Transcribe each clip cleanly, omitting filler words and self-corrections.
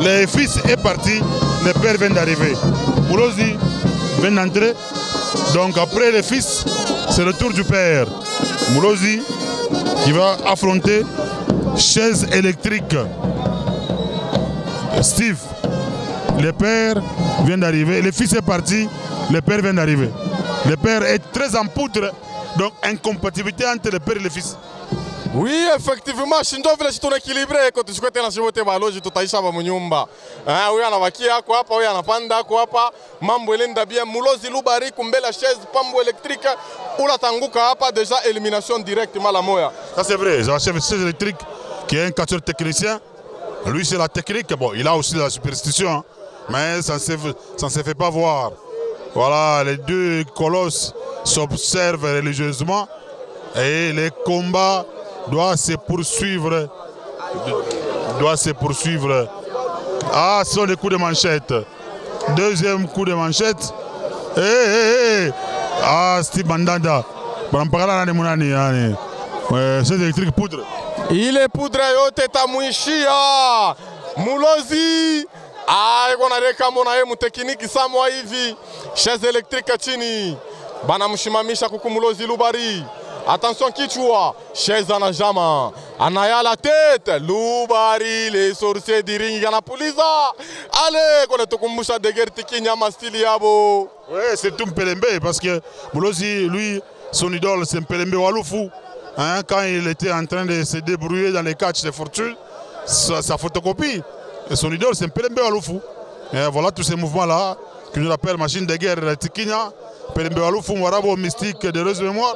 Le fils est parti, le père vient d'arriver. Moulozi vient d'entrer. Donc après le fils, c'est le tour du père. Moulozi qui va affronter chaise électrique. Steve, le père vient d'arriver. Le fils est parti, le père vient d'arriver. Le père est très en poudre, donc incompatibilité entre le père et le fils. Oui, effectivement, shindo vile shi tunaekilibre ko tusikwete na shivote baloji tutaisha ba munyumba. Huyu anabakia hapo hapa, huyu anapanda hapo hapa. Mambo elenda bien. Mulozi Lubari kumbela chaise pambo électrique ula tanguka hapa déjà élimination directe mala moya. Ça c'est vrai, c'est la chaise électrique qui est un catcheur technicien. Lui c'est la technique, bon, il a aussi la superstition, hein, mais ça ne se fait pas voir. Voilà, les deux colosses s'observent religieusement et les combats doit se poursuivre. Ah, ce sont les coups de manchette. Deuxième coup de manchette. Ah, Steve Mandanda. C'est électrique poudre. Il est poudre yote tamuishia. Mulozi. Ah, iko na reka mbona yeye mtekniki samwa hivi. Chaise électrique chini. Bana mshimamisha kuku Mulozi Lubari. Attention kichwa, chaise anajama, anaya la tête, Lubari, les sorciers du ring anapuliza. Allez, qu'on tukumbusha de guerre tiki nyama stili yabo. Oui, c'est tout Mpelembe parce que Moulozi, lui, son idole c'est Mpelembe Waloufou. Hein, quand il était en train de se débrouiller dans les catchs de fortune, sa photocopie, et son idole c'est Mpelembe Waloufou. Et voilà tous ces mouvements-là, que nous appelle machine de guerre Tikinya. Mpelembe Waloufou, Warabo mystique de heureuse mémoire.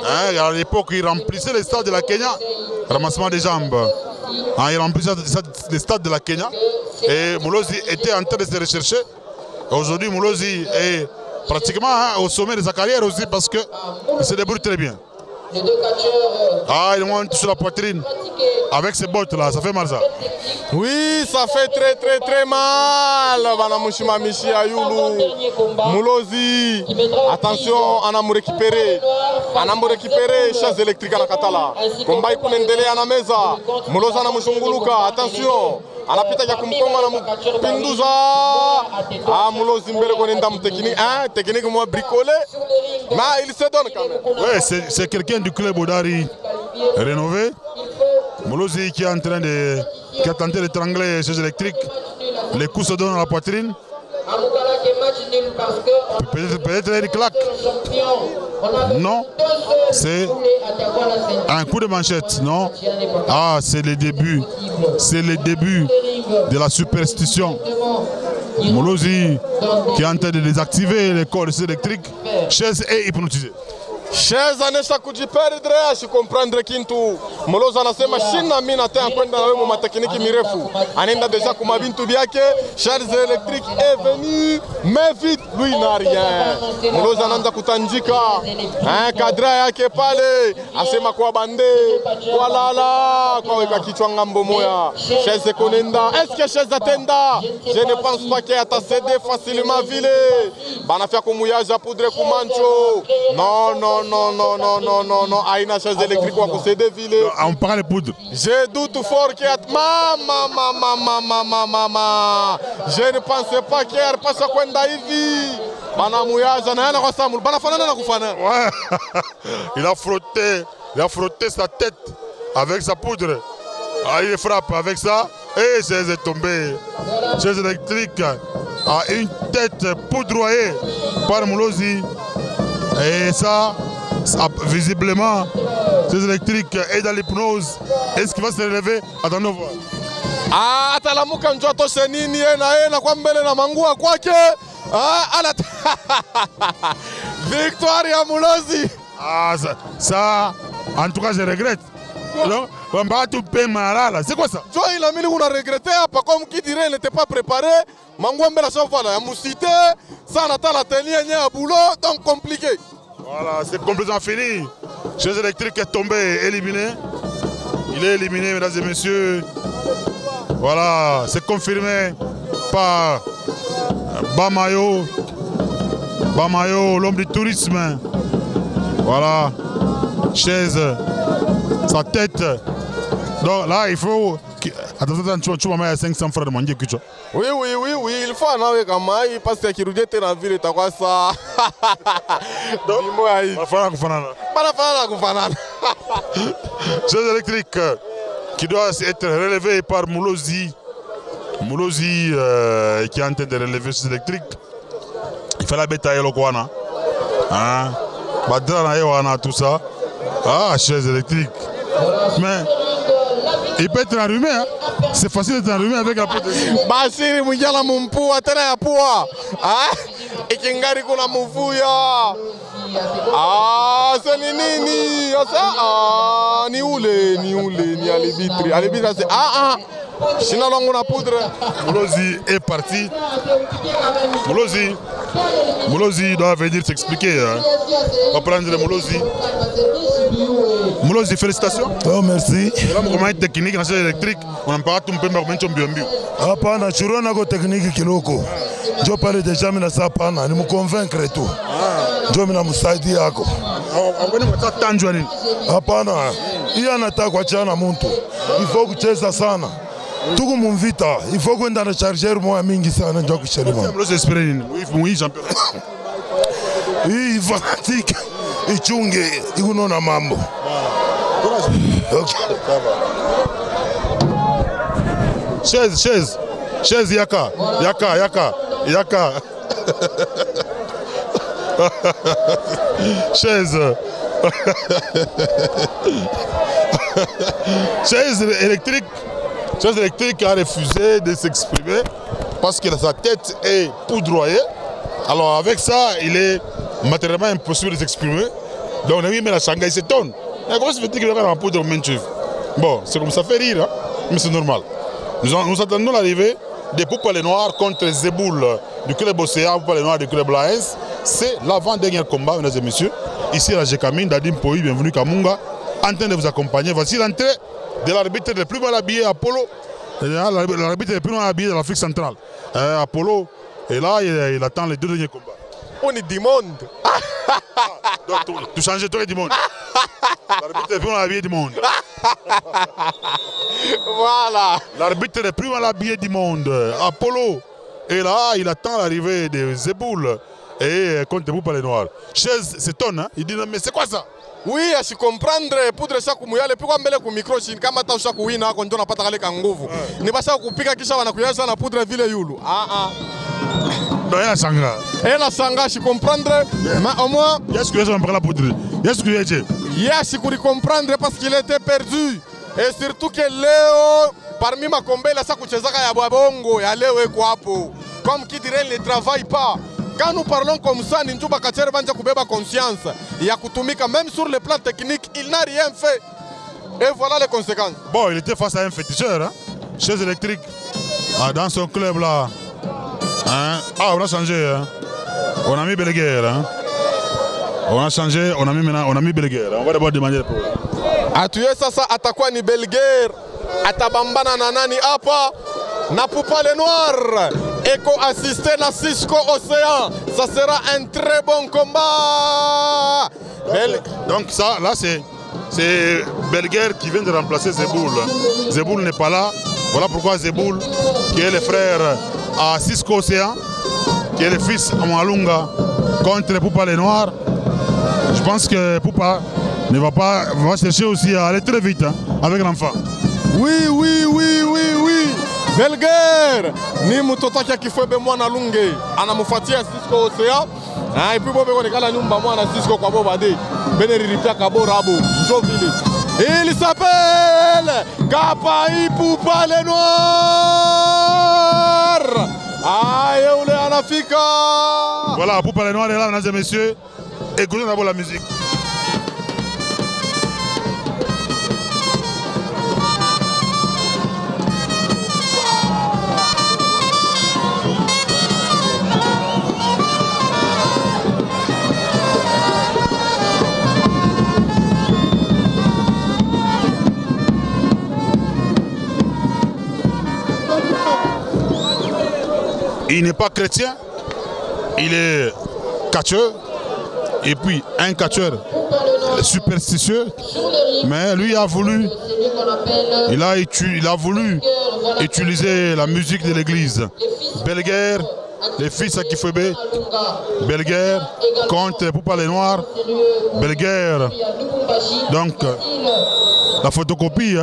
Hein, à l'époque, il remplissait les stades de la Kenya, ramassement des jambes. Hein, il remplissait les stades de la Kenya. Et Moulozi était en train de se rechercher. Aujourd'hui, Moulozi est pratiquement au sommet de sa carrière aussi parce qu'il se débrouille très bien. Ah, il monte sur la poitrine avec ses bottes là, ça fait mal ça. Oui, ça fait très mal. Banamushima Mishi Ayulu. Moulozi. Attention, anamu récupérer. Chaise électrique à la Katala. Combat kunendele à la mesa. Moulozi anamushunguluka. Attention. Anapita ya kumkonga anamupinduza. Ah, Moulozi mbele konenda technique. Hein, technique moi bricolé. Mais il se donne quand même. Ouais, c'est quelqu'un du club Odari rénové. Moulozi qui est en train de... qui a tenté d'étrangler les choses électriques. Les coups se donnent à la poitrine. Peut-être une claque. Non, c'est un coup de manchette, non. Ah, c'est le début. C'est le début de la superstition. Moulozi qui est en train de désactiver les cordes électriques. Chaise est hypnotisée. Chaise anesha kujiperdre asikomprendre kintu. Moulozi anasema shina mimi nataka kwenda na wewe matekniki mirefu. Anaenda deja kuma bintu byake. Chaise électrique est venue mais vite lui n'a rien. Moulozi anaanza kutanjika. Kadra yake pale asema kwa bande kwa lala kwa weka kichwa ngambo moya. Chaise konenda. Est-ce que chaise atenda? Je ne pense pas qu'il a cédé facilement vile. Banafia kumuyaja poudre kumancho. Non, Aïna chaise électrique ou à céder ville. On parle de poudre. Je doute fort qu'il y a maman. Je ne pensais pas qu'il y a pas ça qu'on a ici. Il a frotté sa tête avec sa poudre. Ah, il frappe avec ça et chaise est tombée. Chaise électrique a une tête poudroyée par Moulozi. Et ça, visiblement, chaise électrique est dans l'hypnose. Est-ce qu'il va se relever? Attendons voir. Ah, atalamuka njoto senini na kwa mbele na mangua kwake. Ah, ala victoire ya Moulozi. Ah, ça, en tout cas, je regrette. Non, on va tout payer malala. C'est quoi ça? Toi, il a mis qu'on a regretté, pas comme qui dirait, il n'était pas préparé. Mangouembe la chauffe là, Moussité, ça n'a pas la tenue, il y a un boulot, donc compliqué. Voilà, c'est complètement fini. Chaise électrique est tombée, éliminé. Il est éliminé, mesdames et messieurs. Voilà, c'est confirmé par Bamayo, l'homme du tourisme. Voilà, chaise, sa tête. Donc là, il faut Attention, tu m'as 500 francs de manger que tu as. Oui, il faut en avoir comme ça, parce que qui roulait dans la ville, tu as quoi ça? Donc, Chaise électrique qui doit être relevée par Moulozi. Moulozi qui est en train de relever chaise électrique. Il fait la bétail au Kwana. Hein? Badra tout ça. Ah, chaise électrique. Mais il peut être enrhumé, hein? C'est facile d'être enrhumé avec la peau de zébou. Basiri mujala mumpua tena ya pua. Ah, ikingari kuna mvuya. Ah, c'est nini? Ah, ni ule, ni alibitri. Alibitri c'est China longo na poudre. Moulozi est parti. Moulozi doit venir s'expliquer. Hein. On va prendre Moulozi. Moulozi, félicitations. Oh, merci. Comment est technique dans chaise électrique? On en parle tout le peu, mais ah, pas naturel, on a technique qui loko. Je parle déjà, mais ça pas, ni me convaincre et tout. Je me la musaidi yako. Hapana, il y a un attaque kwa chana muntu. Il faut kucheza sana. Tuku mumvita, il faut kwenda na charger moya mingi sana ndio kuchelema. Moulozi espérer nini? Oui, champion. Hii fanatique ichunge ikunona mambo. Okay. Chaise yaka. Chaise. Chaise électrique a refusé de s'exprimer parce que sa tête est poudroyée. Alors avec ça, il est matériellement impossible de s'exprimer. Donc on a mis la Shanghai s'étonne. Comment se fait-il qu'il y a un poudre au même chose? Bon, c'est comme ça fait rire, hein? Mais c'est normal. Nous attendons l'arrivée des Poupales Noirs contre Zeboul du club Océan, Poupales Noirs du club Laens. C'est l'avant-dernier combat, mesdames et messieurs. Ici à la Jekamine, Dadim Poi, bienvenue Kamunga, en train de vous accompagner. Voici l'entrée de l'arbitre le plus mal habillé, Apollo. L'arbitre le plus mal habillé de l'Afrique centrale. Apollo est là, il attend les deux derniers combats. On est du monde. Donc, tu changes toi du monde. L'arbitre le plus mal habillé du monde. Voilà. L'arbitre le plus mal habillé du monde. Apollo est là, il attend l'arrivée de Zeboul et contre vous par les noirs. Chaise s'étonne, hein? Il dit non, mais c'est quoi ça? Oui, je comprendre poudre ça kumuyale puis kwa mbele ku micro chini kama ta usha kuwina hako ndio napata kale ka nguvu. Ni basa kupika kisha wanakuyaza na poudre vile yulu. Non, il y a Sanga. Elle a Sanga, je comprendre. Mais au moins. Est-ce que tu as la poudre? Est-ce que tu as yes, je comprendre parce qu'il était perdu. Et surtout que Léo, parmi ma combe, il a sa kuchezaka ya babongo, ya Léo eko hapo. Comme qui dirait, il ne travaille pas. Quand nous parlons comme ça, Ninjouba Kachere Banja Kubeba conscience. Il y a Kutumika, même sur le plan technique, il n'a rien fait. Et voilà les conséquences. Bon, il était face à un féticheur, hein? Chaise électrique. Dans son club là. Hein? Ah, on a changé. Hein? On a mis Belguer. Hein? On a changé, on a mis Belguer. On va d'abord demander le problème. Atuye sasa atakuwa ni Belguer. Atabambana na nani hapa? Na Poupales Noirs. Eko assisté na Cisco Océan. Ça sera un très bon combat. Donc ça, là c'est Belguer qui vient de remplacer Zeboul. Zeboul n'est pas là. Voilà pourquoi Zeboul, qui est le frère à Cisco Océan, qui est le fils à Mwalunga, contre Poupales Noirs. Je pense que Poupa ne va chercher aussi à aller très vite, hein, avec l'enfant. Oui. Belguer ni mtoto wake Kifwebe mwana Lunge anamufuatia Cisco Océan. Et puis bobe konekala nyumba mwana Cisco kwa boba de beneriripia kabora abo njo vile. Il s'appelle Kapai Poupales Noirs. Yeule anafika. Voilà, Poupales Noirs est là, mesdames et messieurs. Écoutez d'abord la musique. Il n'est pas chrétien, il est catcheur. Et puis un catcheur superstitieux, mais lui a voulu, il a voulu utiliser la musique de l'église. Belguer, les fils à Kifwebe, Belguer contre Poupa les Noirs, Belguer. Donc, la photocopie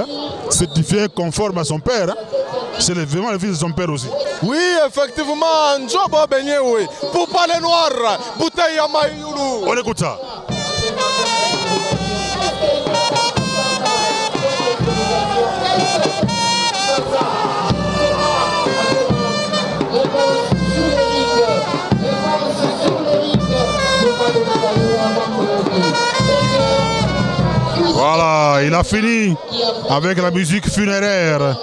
certifiée conforme à son père, c'est vraiment le fils de son père aussi. Oui, effectivement, Njobo Benye, oui. Poupa les Noirs, bouteille à Maïoulou. On écoute ça. Voilà, il a fini avec la musique funéraire.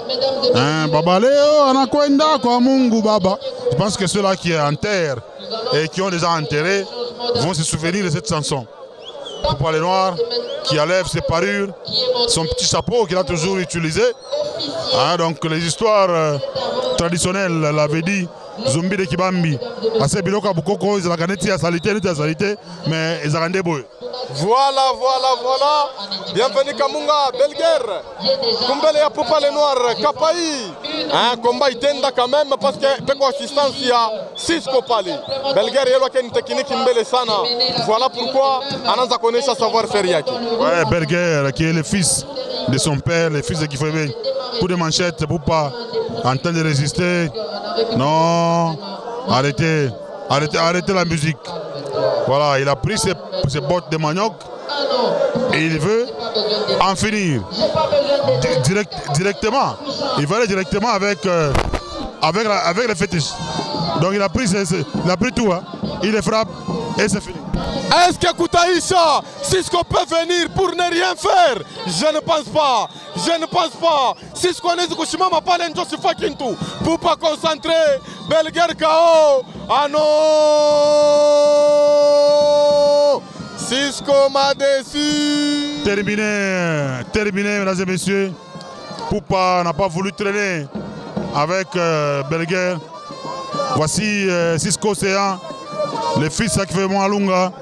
Baba Leo, anakwenda kwa Mungu Baba. Je pense que ceux-là qui enterrent et qui ont déjà enterré vont se souvenir de cette chanson. Poupa les Noirs qui enlève ses parures, son petit chapeau qu'il a toujours utilisé. Donc les histoires traditionnelles l'avaient dit. Zombi de Kibambi. Assez biloka bukoko, ils ont la salité, mais ils ont rendu beau. Voilà. Bienvenue Kamunga, Belguer. Kumbele ya Poupa les Noirs, Kapai. Combat itenda quand même parce que peko assistance ya Cisco Pali. Belguer yelo une technique mbele sana. Voilà pourquoi anaanza connaître savoir-faire yake. Ouais, Belguer qui est le fils de son père, le fils de Kifwebe. Coup de manchette pour pas en train de résister. Non, arrêtez la musique. Voilà, il a pris ses bottes de manioc et il veut en finir directement. Il va aller directement avec le fétiche. Donc il a pris tout, il les frappe et c'est fini. Est-ce que Koutaïcha, Cisco peut venir pour ne rien faire? Je ne pense pas. Cisco n'est pas pas l'enjeu Fakintou. Pour pas concentrer, Belguer KO. Ah non! Cisco m'a déçu. Terminé, mesdames et messieurs. Poupa n'a pas voulu traîner avec Belguer. Voici Cisco Océan, le fils qui fait Moalunga.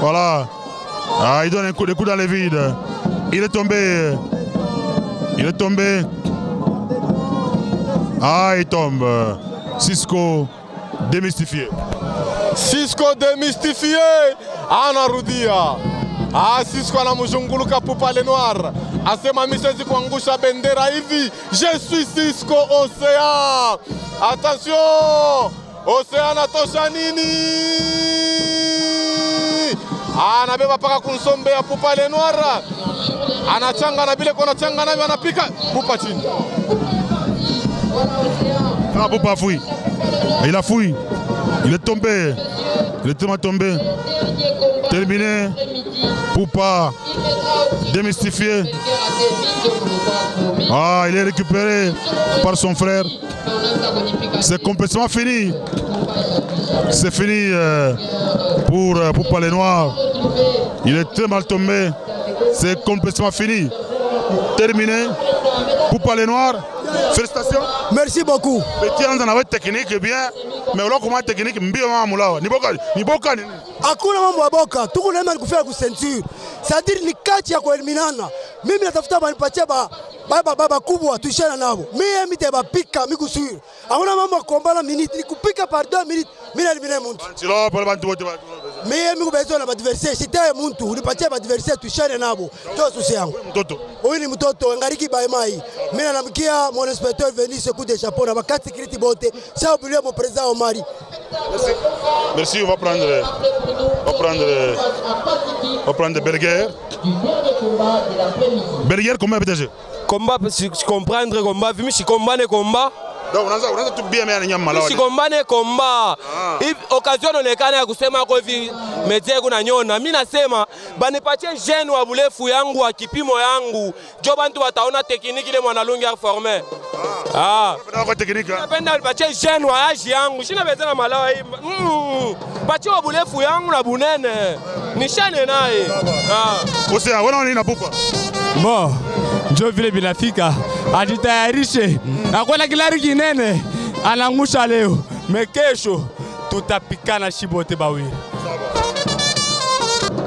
Voilà. Il donne des coups dans le vide. Il est tombé. Il tombe. Cisco démystifié. Anarudia. Cisco anamzunguluka Poupa les Noirs. Asema misezi kuangusha bendera hivi. Je suis Cisco Océan. Attention. Océan atosha nini? Anabeba paka kunsombe ya Poupa les Noirs. Anachanga na bile kona changa na anapika Poupa chini. Poupa fouille. Il a fouillé. Il est tombé. Il est tellement tombé. Terminé. Poupa démystifié. Il est récupéré par son frère. C'est complètement fini. C'est fini pour Poupa les Noirs. Il est très mal tombé. C'est complètement fini. Terminé. Poupa les Noirs. Félicitations. Merci beaucoup. Petit on a technique bien, mais on a comment technique mbio mama mulawa. Ni boka nini? Hakuna mambo ya boka. Tuko naenda kufanya ku ceinture. C'est-à-dire ni kati ya kueliminana. Mimi natafuta banipatie baba kubwa tuishana nabo. Mimi miteba pika mikusuru. Hakuna mambo ya kuombana minute ni kupika par 2 minutes. Mimi elimine muntu. Antilo pale bantu wote. Mimi kubezo na adversaire, sitaye muntu, unipatie adversaire tuishane nabo. Toa susi yangu. Mtoto. Huyu ni mtoto ngariki baimai. Mimi namkia mon inspecteur venir se coup de chapeau na bakati kriti bote. Ça oublier mon président Omari. Merci, on va prendre Belguer. Belguer combien peut-être? Combat, comprendre combat, vu si combat ne combat. Donc on a tout bien mais nyama si combat ne combat. Occasion onekana ya kusema kwa hivi media kuna nyona. Mimi nasema banipatie jeune wa bulefu yangu wa kipimo yangu. Jo bantu wataona tekniki ile mwanalungi ya former. Napenda nipatie jeune wa age yangu. Sina bezana malawa hii. Patie wa bulefu yangu na bunene. Nishane naye. Osea, wana nini na Poupa? Bon, njo vile binafika ajitayarishe akwenda kilari kinene anangusha leo mekesho tutapikana shibote bawili.